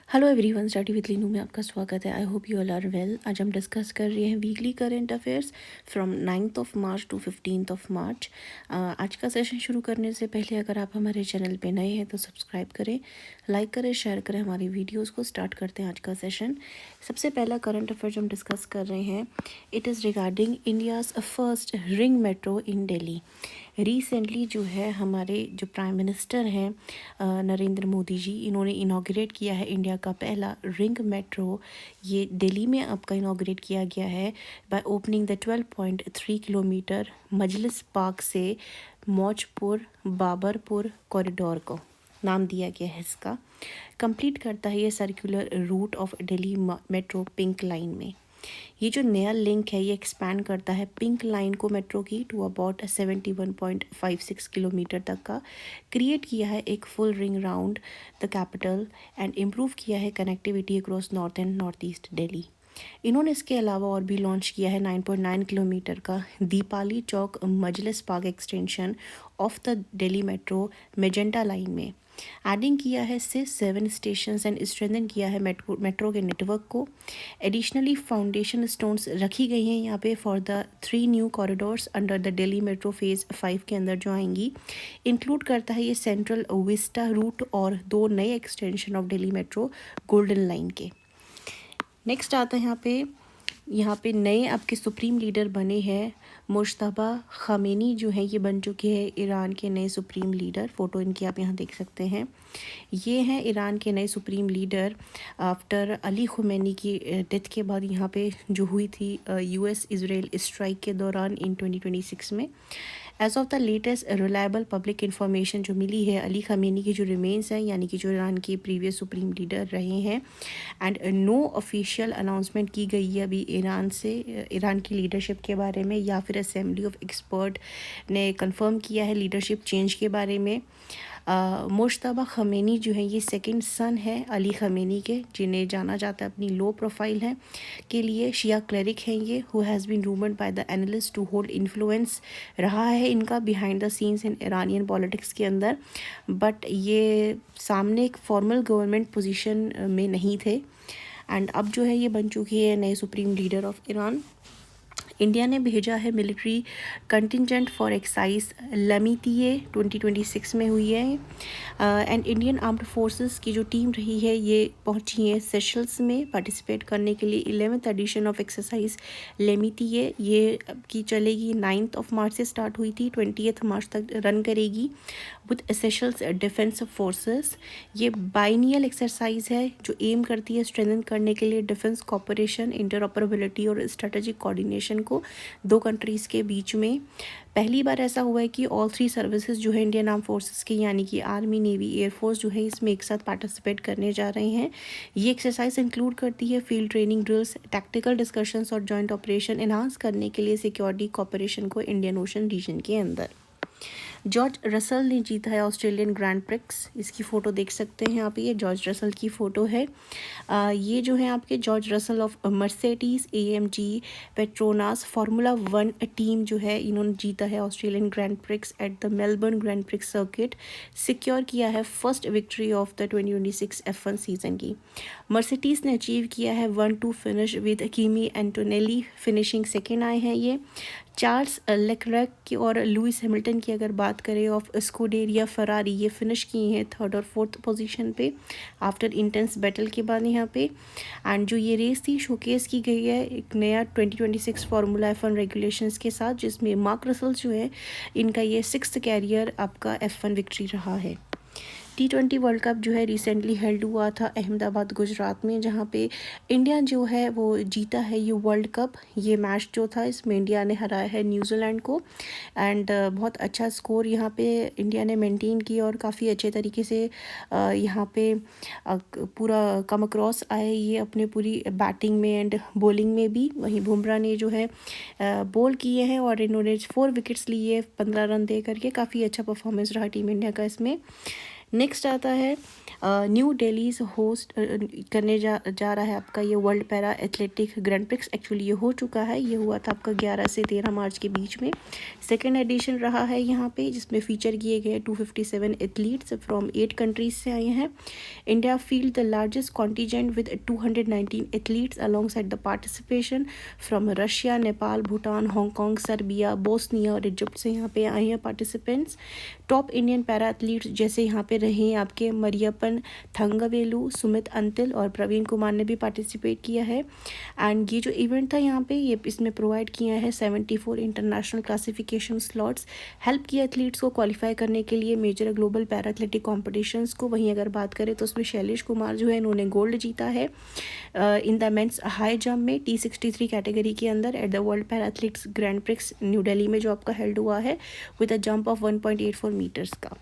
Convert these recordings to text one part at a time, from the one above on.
Hello everyone, study with Leenu में आपका स्वागत है। I hope you all are well. आज हम डिस्कस कर रहे हैं weekly current affairs from 9th of March to 15th of March. आज का सेशन शुरू करने से पहले अगर आप हमारे चैनल पे नए हैं तो सब्सक्राइब करें, लाइक करें, शेयर करें हमारी वीडियोस को। स्टार्ट करते हैं आज का सेशन। सबसे पहला करंट अफेयर जो हम डिस्कस कर रहे हैं, it is regarding India's first ring metro in Delhi. Recently जो है हमारे जो प्राइम मिनिस्टर हैं नरेंद्र मोदी जी, इन्होंने इनाग्रेट किया है इंडिया का पहला रिंग मेट्रो। ये दिल्ली में आपका इनाग्रेट किया गया है by opening the 12.3 kilometre Majlis park से मौजपुर बाबरपुर कॉरिडोर को नाम दिया गया है इसका। कंप्लीट करता है ये circular route of Delhi metro pink line में। ये जो नया लिंक है ये एक्सपैंड करता है पिंक लाइन को मेट्रो की टू अबाउट 71.56 किलोमीटर तक का। क्रिएट किया है एक full ring round the capital and improve किया है connectivity across north and north east Delhi. इन्होंने इसके अलावा और भी लॉन्च किया है 9.9 किलोमीटर का Deepali Chowk Majlis park extension of the Delhi metro magenta line में। एडिंग किया है 7 स्टेशन एंड स्ट्रेंथन किया है मेट्रो के नेटवर्क को। एडिशनली फाउंडेशन स्टोन्स रखी गई हैं यहाँ पे for the 3 new corridors under the Delhi metro phase 5 के अंदर जो आएंगी। इंक्लूड करता है ये सेंट्रल विस्टा रूट और 2 नए extension of Delhi metro golden line के। नेक्स्ट आता है यहाँ पे नए आपके सुप्रीम लीडर बने हैं। मुश्तबा ख़ामेनी जो है ये बन चुके हैं ईरान के नए सुप्रीम लीडर। फ़ोटो इनकी आप यहाँ देख सकते हैं। ये हैं ईरान के नए supreme leader after Ali Khomeini की डेथ के बाद यहाँ पे जो हुई थी यूएस इजराइल स्ट्राइक के दौरान इन 2026 में। As of the latest reliable public information जो मिली है, अली ख़ामेनी की जो रिमेन्स हैं यानी कि जो ईरान के प्रीवियस सुप्रीम लीडर रहे हैं, एंड नो ऑफिशियल अनाउंसमेंट की गई है अभी ईरान से ईरान की लीडरशिप के बारे में, या फिर असेंबली ऑफ एक्सपर्ट ने कंफर्म किया है लीडरशिप चेंज के बारे में। मुश्तबा ख़ामेनी जो है ये सेकंड सन है अली ख़ामेनी के, जिन्हें जाना जाता है अपनी लो प्रोफाइल है के लिए। शिया क्लरिक हैं ये, who has been rumoured by the analyst to hold influence रहा है इनका behind the scenes in Iranian politics के अंदर, बट ये सामने एक फॉर्मल गवर्नमेंट पोजीशन में नहीं थे। एंड अब जो है ये बन चुकी है नए supreme leader of Iran. India ने भेजा है मिलिट्री कंटिजेंट फॉर एक्साइज लमीतिये 2026 में हुई है। एंड इंडियन आर्म्ड फोर्सेस की जो टीम रही है ये पहुंची है सेशल्स में पार्टिसिपेट करने के लिए। 11th एडिशन ऑफ एक्सरसाइज लेमितिये ये की चलेगी 9th ऑफ मार्च से स्टार्ट हुई थी, 20th मार्च तक रन करेगी विद सेशल्स डिफेंस फोर्सेस। ये बाइनियल एक्सरसाइज है जो एम करती है स्ट्रेंथन करने के लिए डिफेंस कॉपरेशन, इंटरऑपरेबिलिटी और स्ट्रेटेजिक कोऑर्डिनेशन को 2 कंट्रीज़ के बीच में। पहली बार ऐसा हुआ है कि ऑल 3 सर्विसेज जो है इंडियन आर्म फोर्सेस के यानी कि आर्मी, नेवी, एयरफोर्स जो है इसमें एक साथ पार्टिसिपेट करने जा रहे हैं। ये एक्सरसाइज इंक्लूड करती है field training drills, tactical discussions और जॉइंट ऑपरेशन एनहांस करने के लिए सिक्योरिटी कॉपरेशन को इंडियन ओशन रीजन के अंदर। जॉर्ज रसल ने जीता है ऑस्ट्रेलियन ग्रैंड प्रिक्स। इसकी फ़ोटो देख सकते हैं आप, ये जॉर्ज रसल की फ़ोटो है। ये जो है आपके George Russell of Mercedes AMG Petronas formula 1 team जो है, इन्होंने जीता है Australian grand prix at the Melbourne grand prix circuit. Secure किया है first victory of the 2026 F1 season की। मर्सिडीज़ ने अचीव किया है 1-2 फिनिश विद कीमी एंटोनेली फिनिशिंग सेकेंड आए हैं ये। चार्ल्स लेक्लर्क की और लुइस हैमिल्टन की अगर बात करें ऑफ स्कूडेरिया फरारी, ये फिनिश किए हैं 3rd और 4th पोजीशन पे आफ्टर इंटेंस बैटल के बाद यहाँ पे। एंड जो ये रेस थी शोकेस की गई है एक नया 2026 फार्मूला F1 रेगुलेशंस के साथ, जिसमें मार्क रसल जो है इनका ये 6th कैरियर आपका F1 विक्ट्री रहा है। T20 वर्ल्ड कप जो है रिसेंटली हेल्ड हुआ था अहमदाबाद गुजरात में, जहाँ पे इंडिया जो है वो जीता है ये वर्ल्ड कप। ये मैच जो था इसमें इंडिया ने हराया है न्यूजीलैंड को। एंड बहुत अच्छा स्कोर यहाँ पे इंडिया ने मेंटेन किया और काफ़ी अच्छे तरीके से यहाँ पे पूरा कम अक्रॉस आए ये अपने पूरी बैटिंग में एंड बॉलिंग में भी। वहीं बुमराह ने जो है बॉल किए हैं और इन्होंने 4 विकेट्स लिए 15 रन दे करके। काफ़ी अच्छा परफॉर्मेंस रहा टीम इंडिया का इसमें। नेक्स्ट आता है न्यू दिल्ली होस्ट करने जा रहा है आपका ये world para athletic grand prix. Actually ये हो चुका है, ये हुआ था आपका 11 से 13 मार्च के बीच में। सेकेंड एडिशन रहा है यहाँ पे, जिसमें फीचर किए गए 257 एथलीट्स फ्रॉम 8 कंट्रीज से आए हैं। India field the largest contingent with 219 athletes along side the participation from Russia, Nepal, Bhutan, Hong Kong, Serbia, Bosnia और इजिप्ट से यहाँ पे आए हैं participants. Top Indian para athletes जैसे यहाँ पे रहे आपके मरियप्पन थंगवेलु, सुमित अंतिल और प्रवीण कुमार ने भी पार्टिसिपेट किया है। एंड ये जो इवेंट था यहाँ पे, ये इसमें प्रोवाइड किया है 74 इंटरनेशनल क्लासिफिकेशन स्लॉट्स, हेल्प किया एथलीट्स को क्वालिफाई करने के लिए major global para athletic competitions को। वहीं अगर बात करें तो उसमें शैलेश कुमार जो है इन्होंने गोल्ड जीता है in the men's high jump में T63 कैटेगरी के अंदर at the world para athletics grand prix new Delhi में जो आपका हेल्ड हुआ है with a jump of 1.84 metres का।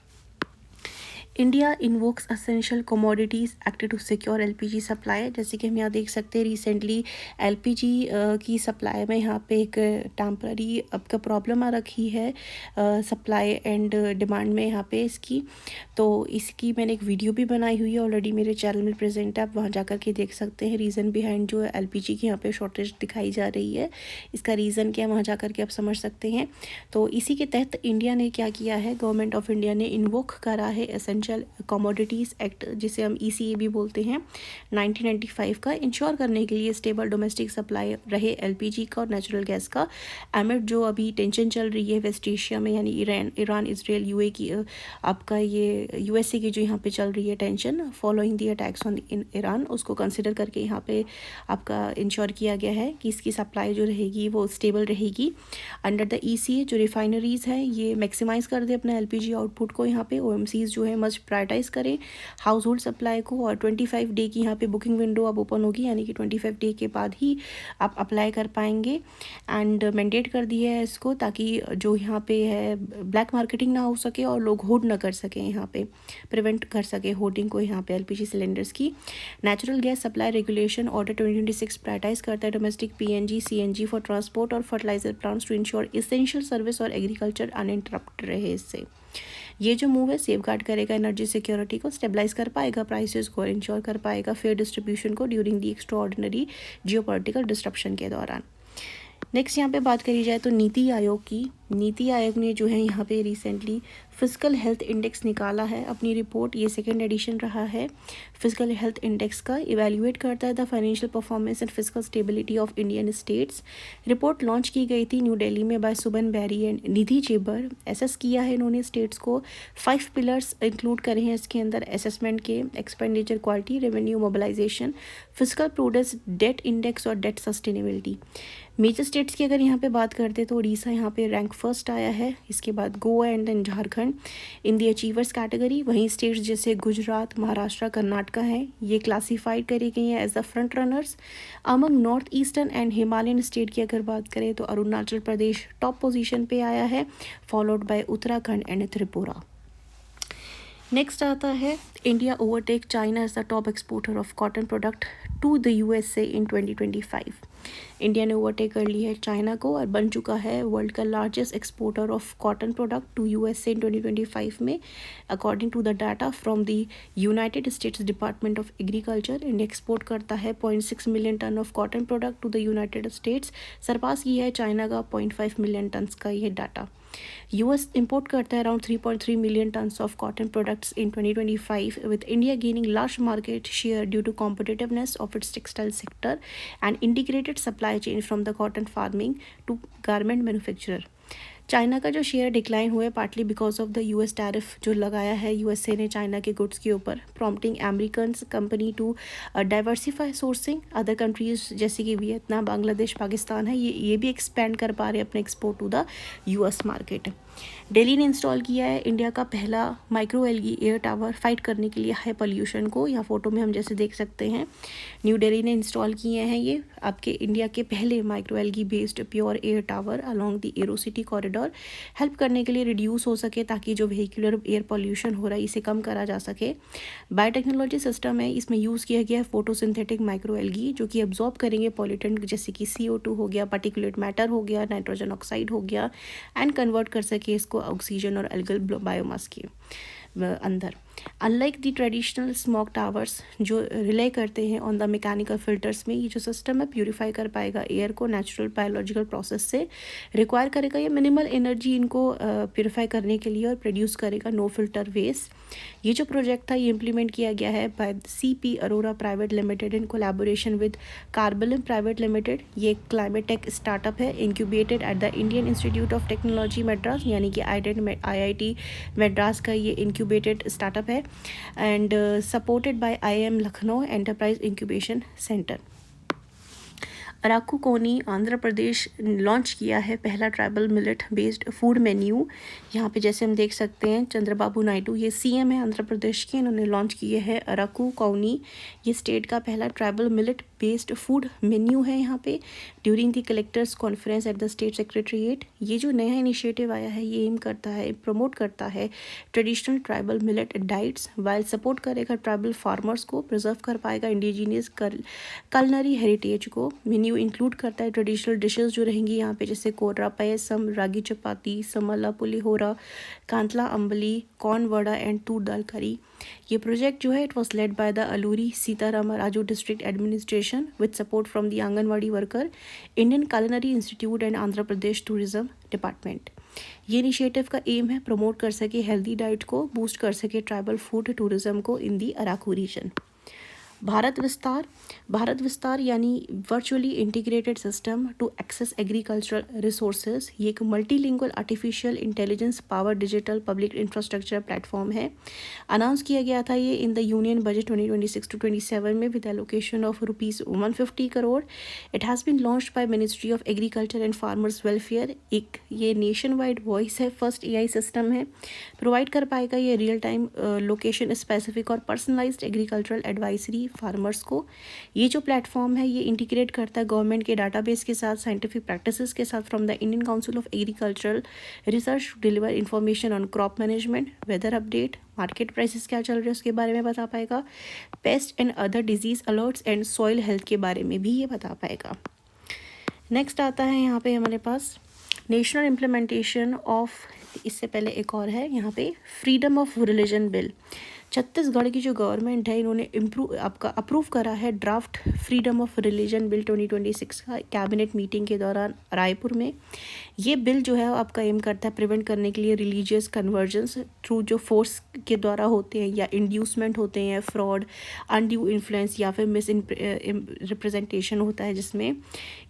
India invokes essential commodities act to secure LPG supply. जैसे कि हम यहाँ देख सकते हैं रिसेंटली एलपीजी की सप्लाई में यहाँ पे एक टेम्पररी आपका प्रॉब्लम आ रखी है सप्लाई एंड डिमांड में यहाँ पे इसकी। तो इसकी मैंने एक वीडियो भी बनाई हुई है ऑलरेडी, मेरे चैनल में प्रेजेंट है, आप वहाँ जा कर के देख सकते हैं। रीज़न बिहाइंड जो एलपीजी की यहाँ पे शॉर्टेज दिखाई जा रही है, इसका रीज़न क्या है वहाँ जा कर के आप समझ सकते हैं। तो इसी के तहत इंडिया ने क्या किया है, गवर्नमेंट ऑफ इंडिया ने इन्वोक करा है एसेंशियल कमोडिटीज़ एक्ट, जिसे हम ECA भी बोलते हैं, 1995 का, इंश्योर करने के लिए स्टेबल डोमेस्टिक सप्लाई रहे एलपीजी का और नेचुरल गैस का। एमिड जो अभी टेंशन चल रही है वेस्ट एशिया में, यानी ईरान इसराइल यूए की आपका ये USA की जो यहाँ पे चल रही है tension following the attacks on in Iran, उसको कंसिडर करके यहाँ पे आपका इंश्योर किया गया है कि इसकी सप्लाई जो रहेगी वो स्टेबल रहेगी। अंडर द ECA जो रिफाइनरीज़ हैं ये मैक्सिमाइज़ कर दे अपना एलपीजी आउटपुट को, यहाँ पे OMCs जो है मस्ट प्रायोरिटाइज करें हाउस होल्ड सप्लाई को, और 25 डे की यहाँ पे बुकिंग विंडो अब ओपन होगी, यानी कि 25 डे के बाद ही आप अप्लाई कर पाएंगे। एंड मैंडेट कर दिया है इसको, ताकि जो यहाँ पे है ब्लैक मार्केटिंग ना हो सके और लोग होल्ड ना कर सकें, यहाँ पे प्रिवेंट कर सके होल्डिंग को यहाँ पे एलपीजी सिलेंडर्स की। Natural gas supply regulation order 2026 prioritise करता है domestic PNG CNG for transport और fertiliser plants to ensure essential service और एग्रीकल्चर अनइंटरप्ट रहे। इससे ये जो मूव है सेफगार्ड करेगा एनर्जी सिक्योरिटी को, स्टेबलाइज कर पाएगा प्राइसेस को और इंश्योर कर पाएगा फेयर डिस्ट्रीब्यूशन को during the extraordinary geopolitical disruption के दौरान। नेक्स्ट यहाँ पे बात करी जाए तो नीति आयोग की। नीति आयोग ने जो है यहाँ पे रिसेंटली फिजिकल हेल्थ इंडेक्स निकाला है अपनी रिपोर्ट, ये सेकेंड एडिशन रहा है। फिजिकल हेल्थ इंडेक्स का इवेल्युएट करता है the financial performance and physical stability of Indian states. Report launch की गई थी न्यू दिल्ली में by Suman Bery and Nidhi Chhibber. Assess किया है इन्होंने स्टेट्स को, 5 पिलर्स इंक्लूड करे हैं इसके अंदर असेसमेंट के, expenditure quality, revenue mobilisation, physical prudence, debt index और डेट सस्टेनेबिलिटी। मेजर स्टेट्स की अगर यहाँ पे बात करते तो उड़ीसा यहाँ पे रैंक फर्स्ट आया है, इसके बाद Goa and then Jharkhand in the achievers category. वहीं स्टेट्स जैसे गुजरात, महाराष्ट्र, कर्नाटका हैं, ये क्लासीफाइड करी गई हैं as the front runners. Among north eastern and Himalayan state की अगर बात करें तो अरुणाचल प्रदेश टॉप पोजीशन पे आया है, followed by Uttarakhand and Tripura. Next आता है India overtake China as the top exporter of cotton product to the USA in 2025। India ने ओवरटेक कर ली है चाइना को और बन चुका है वर्ल्ड का largest exporter of cotton product to USA in 2025 में। According to the data from the United States department of agriculture, India export करता है 0.6 million ton of cotton product to the United States, surpass किया है China का 0.5 million ton का ये data. US import करता है around 3.3 million tons of cotton products in 2025 with India gaining large market share due to competitiveness of its textile sector and integrated supply chain from the cotton farming to garment manufacturer। China का जो share decline हुआ है partly because of the US tariff जो लगाया है USA ने China के goods के ऊपर, prompting American company to diversify sourcing. Other countries जैसे कि वियतनाम, बांग्लादेश, पाकिस्तान है, ये भी एक्सपेंड कर पा रहे हैं अपने export to the US market. Delhi ने इंस्टॉल किया है इंडिया का पहला micro algae air tower fight करने के लिए हाई पोल्यूशन को, यहाँ फोटो में हम जैसे देख सकते हैं। न्यू दिल्ली ने इंस्टॉल किए हैं ये आपके इंडिया के पहले micro algae based pure air tower along the arrow city corridor, help करने के लिए रिड्यूस हो सके ताकि जो व्हीकुलर एयर पोल्यूशन हो रहा है इसे कम करा जा सके। बायोटेक्नोलॉजी सिस्टम है, इसमें यूज़ किया गया है फोटोसिंथेटिक माइक्रो एलगी जो कि अब्जॉर्ब करेंगे पॉल्यूटेंट जैसे कि CO2 हो गया, पार्टिकुलेट मैटर हो गया, नाइट्रोजन ऑक्साइड हो गया, एंड कन्वर्ट कर सके इसको ऑक्सीजन और एल्गल बायोमास के अंदर। Unlike the traditional smoke towers जो रिले करते हैं ऑन द मैकेनिकल फिल्टर्स में, ये जो सिस्टम है प्यूरिफाई कर पाएगा एयर को नेचुरल बायोलॉजिकल प्रोसेस से, रिक्वायर करेगा ये मिनिमल एनर्जी इनको प्यूरिफाई करने के लिए और प्रोड्यूस करेगा नो फिल्टर वेस्ट। ये जो प्रोजेक्ट था ये इम्प्लीमेंट किया गया है by CP Arora private limited in collaboration with कार्बलम प्राइवेट लिमिटेड। ये एक क्लाइमेट टेक स्टार्टअप है incubated at the Indian Institute of Technology Madras, यानी कि IIT मद्रास का ये इंक्यूबेटेड स्टार्टअप है and supported by IIM Lucknow enterprise incubation centre. Araku कोनी आंध्र प्रदेश लॉन्च किया है पहला tribal millet based food menu. यहाँ पे जैसे हम देख सकते हैं चंद्रबाबू नायडू ये CM है आंध्र प्रदेश के, इन्होंने लॉन्च किए हैं अराकू कोनी, ये स्टेट का पहला tribal millet based food menu है यहाँ पे during the collectors conference at the state secretariat. ये जो नया इनिशिएटिव आया है ये एम करता है, प्रमोट करता है traditional tribal millet diets, while support करेगा ट्राइबल फार्मर्स को, प्रिजर्व कर पाएगा इंडिजीनियस कलनरी हेरिटेज को। मेन्यू इंक्लूड करता है ट्रेडिशनल डिशेस जो रहेंगी यहाँ पे, जैसे कोर्रा पायसम, रागी चपाती, समला पुलिहोरा, कांतला अम्बली, कॉर्न वड़ा एंड तूर दाल करी। ये प्रोजेक्ट जो है it was led by the Alluri Sitarama Raju district administration with support from the anganwadi worker, Indian culinary institute and Andhra Pradesh tourism department. ये इनिशिएटिव का एम है प्रमोट कर सके हेल्दी डाइट को, बूस्ट कर सके ट्राइबल फूड टूरिज्म को in the Araku region. Bharat Vistaar यानी virtually integrated system to access agricultural resources, ये एक multilingual artificial intelligence power digital public infrastructure platform है। अनाउंस किया गया था ये इन द यूनियन बजट 2026-27 में with allocation of ₹150 crore. It has been launched by ministry of agriculture and farmers welfare. एक ये नेशन वाइड वॉइस है, फर्स्ट AI सिस्टम है, प्रोवाइड कर पाएगा ये रियल टाइम लोकेशन स्पेसिफिक और पर्सनलाइज्ड एग्रीकल्चरल एडवाइजरी फार्मर्स को। ये जो प्लेटफॉर्म है ये इंटीग्रेट करता है गवर्नमेंट के डाटाबेस के साथ, साइंटिफिक प्रैक्टिसेस के साथ from the Indian council of agricultural research to deliver information on crop management, weather update, market prices क्या चल रहे हैं उसके बारे में बता पाएगा, pest and other disease alerts and soil health के बारे में भी ये बता पाएगा। नेक्स्ट आता है यहाँ पे हमारे पास नेशनल इम्प्लीमेंटेशन ऑफ, इससे पहले एक और है यहाँ पे freedom of religion bill. Chhattisgarh की जो गवर्नमेंट है इन्होंने अप्रूव करा है draft freedom of religion bill 2026 का कैबिनेट मीटिंग के दौरान रायपुर में। ये बिल जो है आपका एम करता है प्रिवेंट करने के लिए रिलीजियस कन्वर्जन्स थ्रू जो फोर्स के द्वारा होते हैं या इंड्यूसमेंट होते हैं, फ्रॉड, अनड्यू इन्फ्लुएंस या फिर मिस रिप्रेजेंटेशन होता है, जिसमें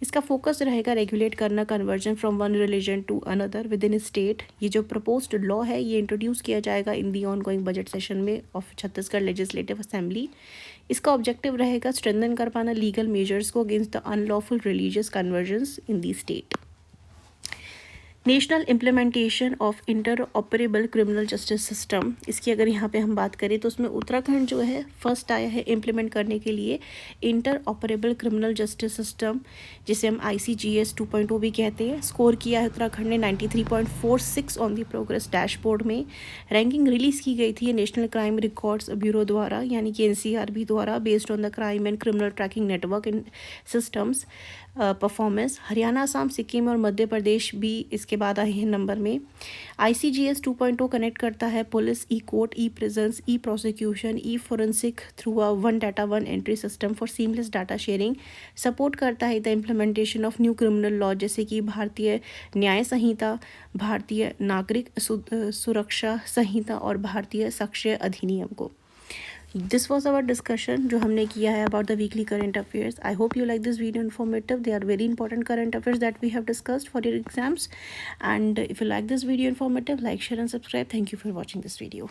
इसका फोकस रहेगा रेगुलेट करना conversion from one religion to another within state. ये जो प्रपोज्ड लॉ है ये इंट्रोड्यूस किया जाएगा in the ongoing budget session में ऑफ छत्तीसगढ़ लेजिस्लेटिव असेंबली। इसका ऑब्जेक्टिव रहेगा स्ट्रेंथन कर पाना लीगल मेजर्स को against the unlawful religious conversions in the state. National implementation of interoperable criminal justice system, इसकी अगर यहाँ पे हम बात करें तो उसमें उत्तराखंड जो है फर्स्ट आया है इम्प्लीमेंट करने के लिए inter operable criminal justice system, जिसे हम ICGS 2.0 भी कहते हैं। स्कोर किया है उत्तराखंड ने 93.46 ऑन दी प्रोग्रेस डैशबोर्ड में। रैंकिंग रिलीज़ की गई थी नेशनल क्राइम रिकॉर्ड्स ब्यूरो द्वारा, यानी कि NCRB द्वारा, based on the crime and criminal tracking network in systems performance. Haryana, Assam, Sikkim और मध्य प्रदेश भी इसके बाद आए हैं नंबर में। ICGS 2.0 कनेक्ट करता है police, E court, E prisons, E prosecution, E forensic through a one data one entry system for seamless data sharing. Support करता है the implementation of new criminal law, जैसे कि भारतीय न्याय संहिता, भारतीय नागरिक सुरक्षा संहिता और भारतीय साक्ष्य अधिनियम को। दिस वॉज आवर डिस्कशन जो हमने किया है about the weekly current affairs. I hope you like this video informative. They are very important current affairs that we have discussed for your exams, and if you like this video informative, like, share and subscribe. Thank you for watching this video.